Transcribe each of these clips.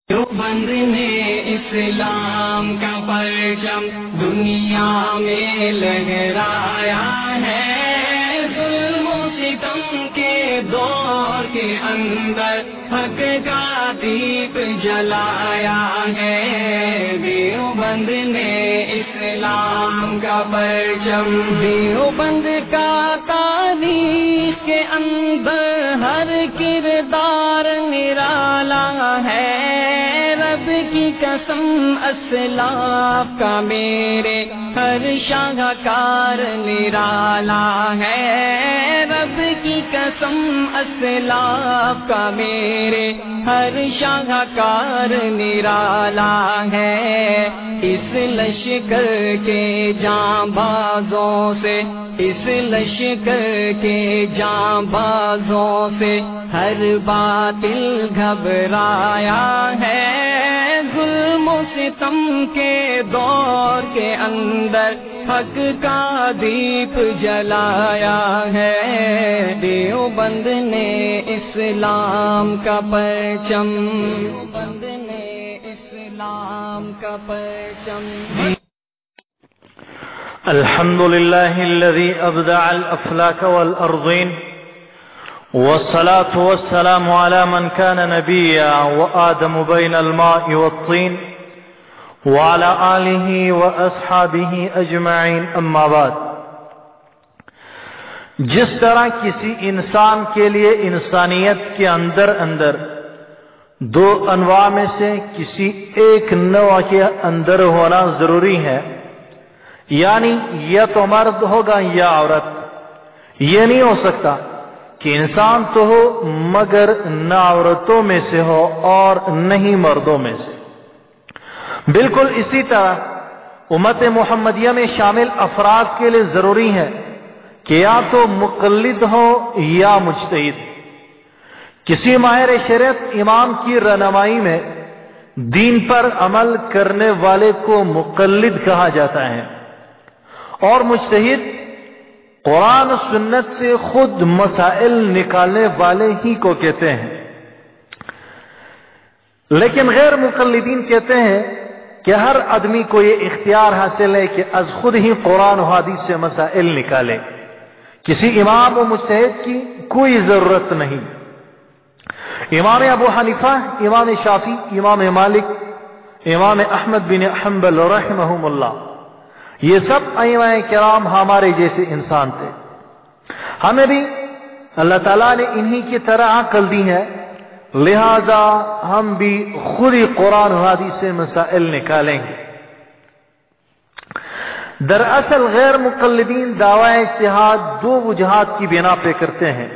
دیوبند نے اسلام کا پرچم دنیا میں لہرایا ہے، ظلم و ستم کے دور کے اندر حق کا دیپ جلایا ہے۔ دیوبند نے اسلام کا پرچم، دیوبند کا تاریخ کے اندر ہر کردار نرالا ہے۔ رب کی قسم اسلاف کا میرے ہر شاہکار نرالا ہے۔ رب کی قسم اسلاف کا میرے ہر شاہکار نرالا ہے۔ اس لشکر کے جانبازوں سے، اس لشکر کے جانبازوں سے ہر باطل گھبرایا ہے۔ ظلم و ستم کے دور کے اندر حق کا دیپ جلایا ہے۔ دیوبند نے اسلام کا پرچم، دیوبند نے اسلام کا پرچم۔ الحمد لله الذي أبدع الأفلاك والأرضين، والصلاة والسلام على من كان نبيا وآدم بين الماء والطين وعلى آله وأصحابه أجمعين، أما بعد۔ جس طرح کسی انسان کے لیے انسانیت کے اندر دو انواع میں سے کسی ایک نوع کے اندر ہونا ضروری ہے، یعنی یا تو مرد ہوگا یا عورت۔ یہ نہیں ہو سکتا کہ انسان تو ہو مگر نہ عورتوں میں سے ہو اور نہیں مردوں میں سے۔ بالکل اسی طرح امت محمدیہ میں شامل افراد کے لیے ضروری ہے کہ یا تو مقلد ہو یا مجتہد۔ کسی ماہر شریعت امام کی رہنمائی میں دین پر عمل کرنے والے کو مقلد کہا جاتا ہے، اور مجتہد قرآن و سنت سے خود مسائل نکالنے والے ہی کو کہتے ہیں۔ لیکن غیر مقلدین کہتے ہیں کہ ہر آدمی کو یہ اختیار حاصل ہے کہ از خود ہی قرآن و حدیث سے مسائل نکالے، کسی امام و مجتہد کی کوئی ضرورت نہیں۔ امام ابو حنیفہ، امام شافعی، امام مالک، امام احمد بن حنبل رحمہم اللہ، یہ سب ائمہ کرام ہمارے جیسے انسان تھے۔ ہمیں بھی اللہ تعالیٰ نے انہی کی طرح عقل دی ہے، لہذا ہم بھی خود ہی قرآن و حدیث سے مسائل نکالیں گے۔ دراصل غیر مقلدین دعوی اجتہاد دو وجہات کی بنا پہ کرتے ہیں۔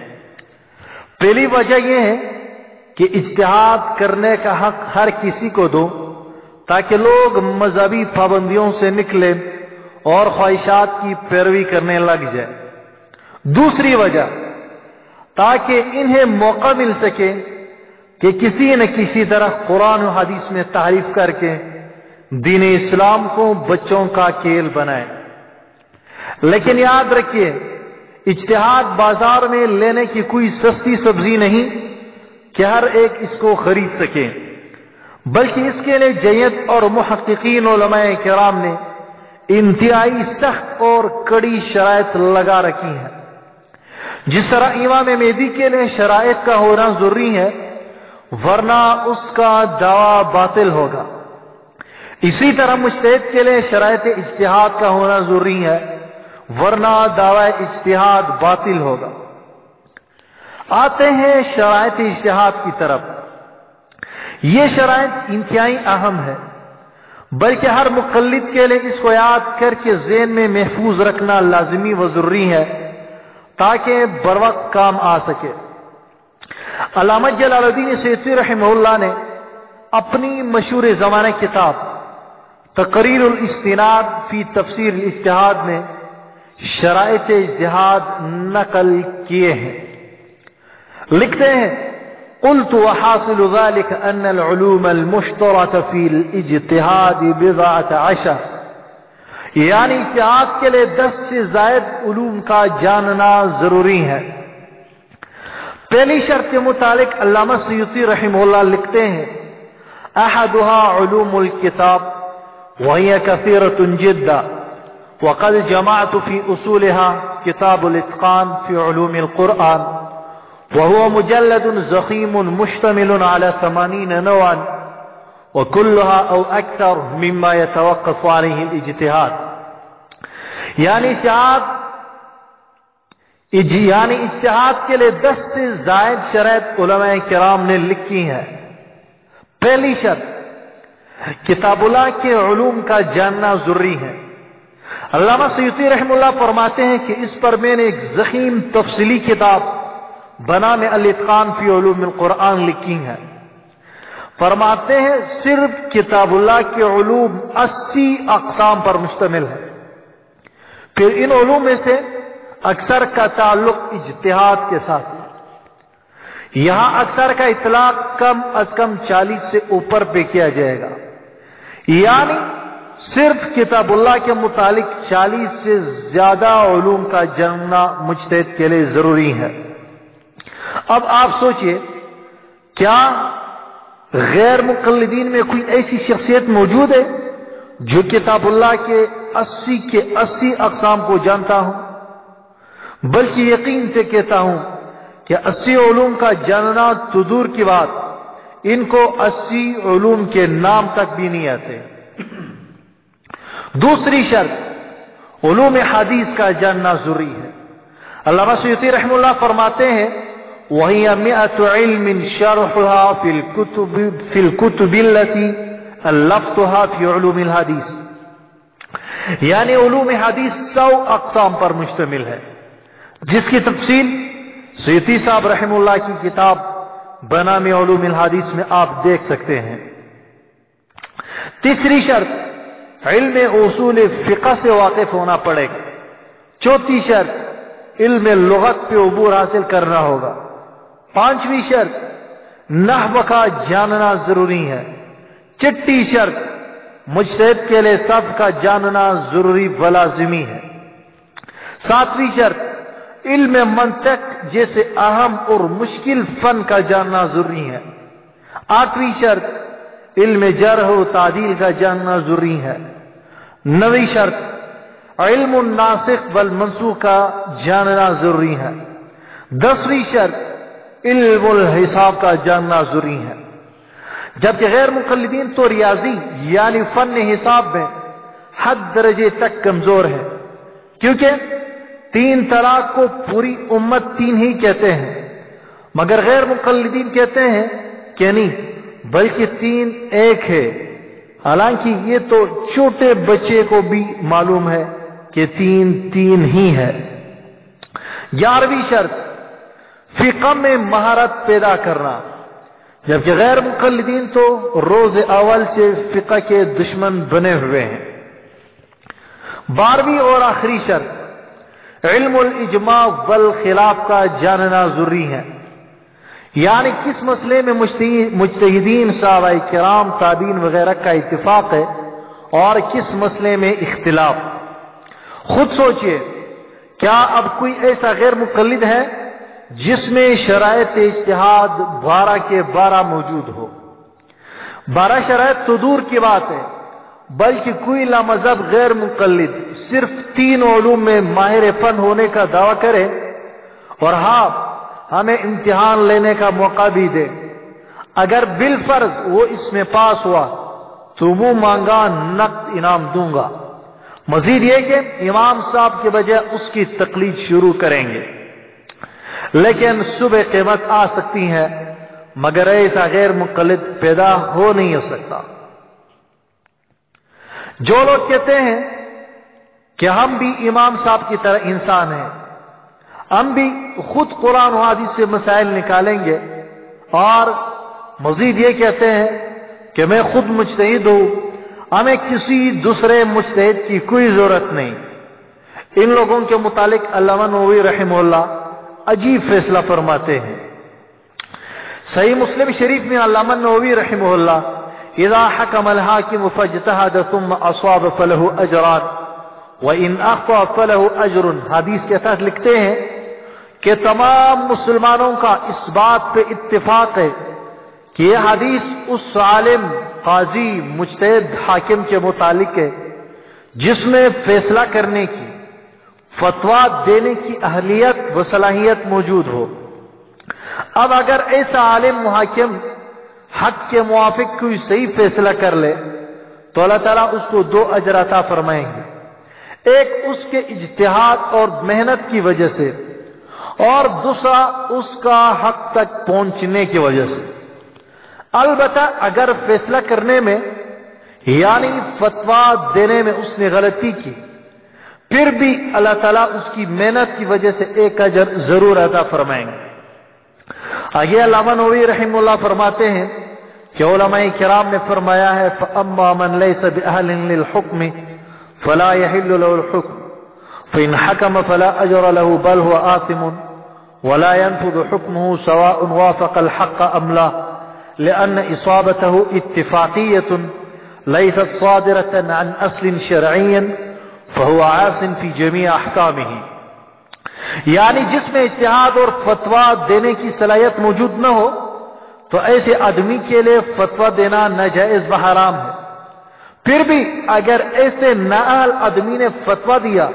پہلی وجہ یہ ہے کہ اجتہاد کرنے کا حق ہر کسی کو دو تاکہ لوگ مذہبی پابندیوں سے نکلیں اور خواہشات کی پیروی کرنے لگ جائے۔ دوسری وجہ تاکہ انہیں موقع مل سکے کہ کسی نہ کسی طرح قرآن و حدیث میں تحریف کر کے دین اسلام کو بچوں کا کھیل بنائے۔ لیکن یاد رکھیے، اجتہاد بازار میں لینے کی کوئی سستی سبزی نہیں کہ ہر ایک اس کو خرید سکے، بلکہ اس کے لیے جیت اور محققین علماء کرام نے انتہائی سخت اور کڑی شرائط لگا رکھی ہیں۔ جس طرح امام مہدی کے لیے شرائط کا ہونا ضروری ہے ورنہ اس کا دعویٰ باطل ہوگا، اسی طرح مجتہد کے لیے شرائط اجتہاد کا ہونا ضروری ہے ورنہ دعوی اجتہاد باطل ہوگا۔ آتے ہیں شرائط اجتہاد کی طرف۔ یہ شرائط انتہائی اہم ہے، بلکہ ہر مقلد کے لیے اس کو یاد کر کے ذہن میں محفوظ رکھنا لازمی و ضروری ہے تاکہ بروقت کام آ سکے۔ علامہ جلال الدین سیوطی رحمہ اللہ نے اپنی مشہور زمانہ کتاب تقریر الاستناد فی تفسیر الاجتہاد میں شرائط اجتہاد نقل کیے ہیں۔ لکھتے ہیں: قلت وحاصل ذلك أن العلوم المشتركة في الاجتهاد 12، یعنی اجتہاد کے لیے 10 سے زائد علوم کا جاننا ضروری ہے۔ پہلی شرط کے متعلق علامہ سیوطی رحمہ اللہ لکھتے ہیں أحدها علوم الكتاب وهي كثيرة جدا، وقد جمعت في أصولها كتاب الإتقان في علوم القرآن، وهو مجلد ضخيم مشتمل على 80 نوعا، وكلها أو أكثر مما يتوقف عليه الاجتهاد. یعنی اجتہاد کے لیے 10 سے زائد شرائط علماء کرام نے لکھی ہیں. پہلی شرط کتاب اللہ کے علوم کا جاننا ضروری ہے. علامہ سیوطی رحمہ اللہ فرماتے ہیں کہ اس پر میں نے ایک ضخیم تفصیلی کتاب بنام الاتقان فی علوم القرآن لکھی ہے. فرماتے ہیں صرف کتاب اللہ کے علوم 80 اقسام پر مشتمل ہے. پھر ان علوم میں سے اکثر کا تعلق اجتہاد کے ساتھ ہے. یہاں اکثر کا اطلاق کم از کم 40 سے اوپر پہ کیا جائے گا. یعنی صرف کتاب اللہ کے متعلق 40 سے زیادہ علوم کا جاننا مجتہد کے لیے ضروری ہے. اب آپ سوچئے کیا غیر مقلدین میں کوئی ایسی شخصیت موجود ہے جو کتاب اللہ کے 80 اقسام کو جانتا ہوں؟ بلکہ یقین سے کہتا ہوں کہ 80 علوم کا جاننا تو دور کی بات، ان کو 80 علوم کے نام تک بھی نہیں آتے. دوسری شرط علوم حدیث کا جاننا ضروری ہے. علامہ سیوطی رحمہ اللہ فرماتے ہیں وَهِيَ 100 عِلْمٍ شَرْحُهَا فِي الْكُتُبِ الَّتِي أَلَّفْتُهَا فِي عُلُومِ الْحَدِيثِ. یعنی علوم حدیث 100 اقسام پر مشتمل ہے، جس کی تفصیل سیوطی صاحب رحمہ اللہ کی کتاب بنام علوم الحدیث میں آپ دیکھ سکتے ہیں. تیسری شرط علم اصول فقہ سے واقف ہونا پڑے گا. چوتھی شرط علم لغت پہ عبور حاصل کرنا ہوگا. پانچویں شرط نحو کا جاننا ضروری ہے. چھٹی شرط مجتہد کے لیے صرف کا جاننا ضروری و لازمی ہے. ساتویں شرط علم منطق جیسے اہم اور مشکل فن کا جاننا ضروری ہے. آٹھویں شرط علم جرح و تعدیل کا جاننا ضروری ہے. نویں شرط علم الناسخ والمنسوخ کا جاننا ضروری ہے. 10ویں شرط علم الحساب کا جاننا ضروری ہے. جبکہ غیر مقلدین تو ریاضی یعنی فن حساب میں حد درجے تک کمزور ہے، کیونکہ 3 طلاق کو پوری امت 3 ہی کہتے ہیں، مگر غیر مقلدین کہتے ہیں کہ نہیں بلکہ 3 1 ہے. حالانکہ یہ تو چھوٹے بچے کو بھی معلوم ہے کہ 3 3 ہی ہے. 11ویں شرط فقہ میں مہارت پیدا کرنا، جبکہ غیر مقلدین تو روز اول سے فقہ کے دشمن بنے ہوئے ہیں. 12ویں اور آخری شرط علم الاجماع والخلاف کا جاننا ضروری ہے. یعنی کس مسئلے میں مجتہدین صحابہ کرام تابعین وغیرہ کا اتفاق ہے اور کس مسئلے میں اختلاف. خود سوچئے کیا اب کوئی ایسا غیر مقلد ہے جس میں شرائط اجتہاد 12 کے 12 موجود ہو؟ 12 شرائط تو دور کی بات ہے، بلکہ کوئی لامذہب غیر مقلد صرف 3 علوم میں ماہر فن ہونے کا دعویٰ کرے اور ہاں ہمیں امتحان لینے کا موقع بھی دے، اگر بالفرض وہ اس میں پاس ہوا تو وہ مانگا نقد انعام دوں گا. مزید یہ کہ امام صاحب کے بجائے اس کی تقلید شروع کریں گے. لیکن صبح قیامت آ سکتی ہے مگر ایسا غیر مقلد پیدا ہو نہیں ہو سکتا. جو لوگ کہتے ہیں کہ ہم بھی امام صاحب کی طرح انسان ہیں، ہم بھی خود قرآن و حدیث سے مسائل نکالیں گے، اور مزید یہ کہتے ہیں کہ میں خود مجتہد ہوں، ہمیں کسی دوسرے مجتہد کی کوئی ضرورت نہیں. ان لوگوں کے متعلق علامہ نووی رحمہ اللہ عجیب فیصلہ فرماتے ہیں. صحیح مسلم شریف میں علامہ نووی رحمہ اللہ اذا حکم الحاکم فاجتہد ثم اصاب فلہ اجران وان اخطأ فلہ اجر حدیث کے تحت لکھتے ہیں کہ تمام مسلمانوں کا اس بات پہ اتفاق ہے کہ یہ حدیث اس عالم قاضی مجتہد حاکم کے متعلق ہے جس میں فیصلہ کرنے کی، فتویٰ دینے کی اہلیت و صلاحیت موجود ہو۔ اب اگر ایسا عالم محاکم حق کے موافق کوئی صحیح فیصلہ کر لے تو اللہ تعالیٰ اس کو 2 اجر عطا فرمائیں گے، ایک اس کے اجتہاد اور محنت کی وجہ سے، اور دوسرا اس کا حق تک پہنچنے کی وجہ سے۔ البتہ اگر فیصلہ کرنے میں یعنی فتویٰ دینے میں اس نے غلطی کی، پھر بھی اللہ تعالیٰ اس کی محنت کی وجہ سے 1 اجر ضرور عطا فرمائیں گے۔ آگے علامہ نووی رحمہ اللہ فرماتے ہیں کہ علماء کرام نے فرمایا ہے فَأَمَّا مَنْ لَيْسَ بِأَهْلٍ لِلْحُكْمِ فَلَا يَحِلُّ لَهُ الْحُكْمُ فَإِنْ حَكَمَ فَلَا أَجْرَ لَهُ بَلْ هُوَ آثِمٌ وَلَا يَنْفُذُ حُكْمُهُ سَوَاءٌ وَافَقَ الْحَقَّ أَمْ لَا لِأَنَّ إِصَابَتَهُ اتِّفَاقِيَّةٌ لَيْسَتْ صَادِرَةً عَنْ أَصْلٍ شَرْعِيٍّ فَهُوَ عَاصٍ فِي جَمِيعِ أَحْكَامِهِ، یعنی جس میں اجتہاد اور فتویٰ دینے کی صلاحیت موجود نہ ہو تو ایسے آدمی کے لیے فتویٰ دینا ناجائز و حرام ہے۔ پھر بھی اگر ایسے نااہل آدمی نے فتویٰ دیا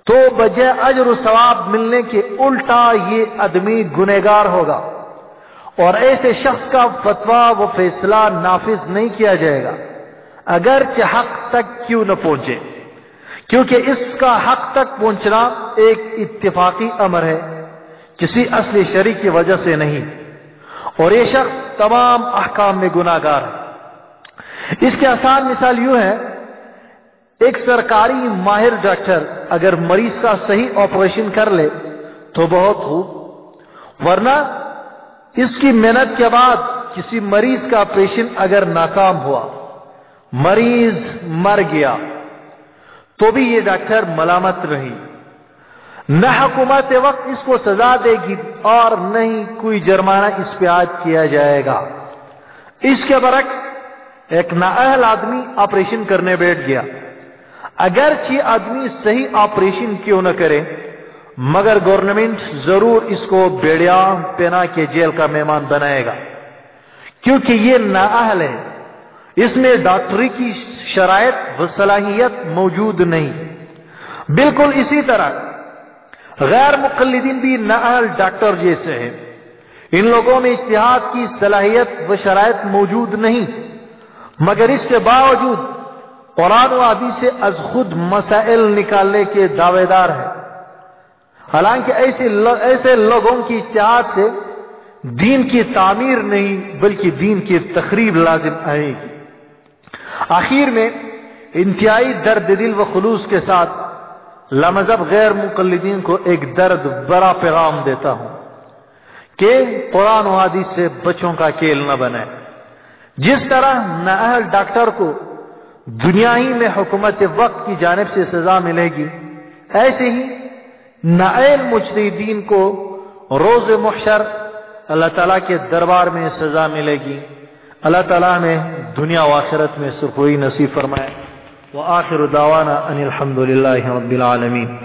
تو بجائے اجر و ثواب ملنے کے الٹا یہ آدمی گنہگار ہوگا، اور ایسے شخص کا فتویٰ و فیصلہ نافذ نہیں کیا جائے گا اگرچہ حق تک کیوں نہ پہنچے، کیونکہ اس کا حق تک پہنچنا ایک اتفاقی امر ہے، کسی اصل شرعی کی وجہ سے نہیں، اور یہ شخص تمام احکام میں گناہگار ہے۔ اس کی آسان مثال یوں ہے، ایک سرکاری ماہر ڈاکٹر اگر مریض کا صحیح آپریشن کر لے تو بہت خوب، ورنہ اس کی محنت کے بعد کسی مریض کا آپریشن اگر ناکام ہوا، مریض مر گیا، تو بھی یہ ڈاکٹر ملامت رہی، نہ حکومت وقت اس کو سزا دے گی اور نہ ہی کوئی جرمانہ اس پہ عائد کیا جائے گا۔ اس کے برعکس ایک نااہل آدمی آپریشن کرنے بیٹھ گیا، اگرچہ آدمی صحیح آپریشن کیوں نہ کرے مگر گورنمنٹ ضرور اس کو بیڑیاں پہنا کے جیل کا مہمان بنائے گا، کیونکہ یہ نااہل ہے، اس میں ڈاکٹری کی شرائط و صلاحیت موجود نہیں۔ بالکل اسی طرح غیر مقلدین بھی نااہل ڈاکٹر جیسے ہیں، ان لوگوں میں اجتہاد کی صلاحیت و شرائط موجود نہیں، مگر اس کے باوجود قرآن و حدیث سے از خود مسائل نکالنے کے دعوے دار ہیں، حالانکہ ایسے لوگوں کی اجتہاد سے دین کی تعمیر نہیں بلکہ دین کی تخریب لازم آئے گی۔ آخر میں انتہائی درد دل و خلوص کے ساتھ لامذہب غیر مقلدین کو ایک درد برا پیغام دیتا ہوں کہ قرآن و حدیث سے بچوں کا کھیل نہ بنے۔ جس طرح نااہل ڈاکٹر کو دنیا ہی میں حکومت وقت کی جانب سے سزا ملے گی، ایسے ہی نااہل مجتہدین کو روز محشر اللہ تعالیٰ کے دربار میں سزا ملے گی۔ اللہ تعالیٰ میں دنیا و آخرت میں سرخوئی نصیب فرمائے۔ وآخر دعوانا ان الحمد للہ رب العالمین۔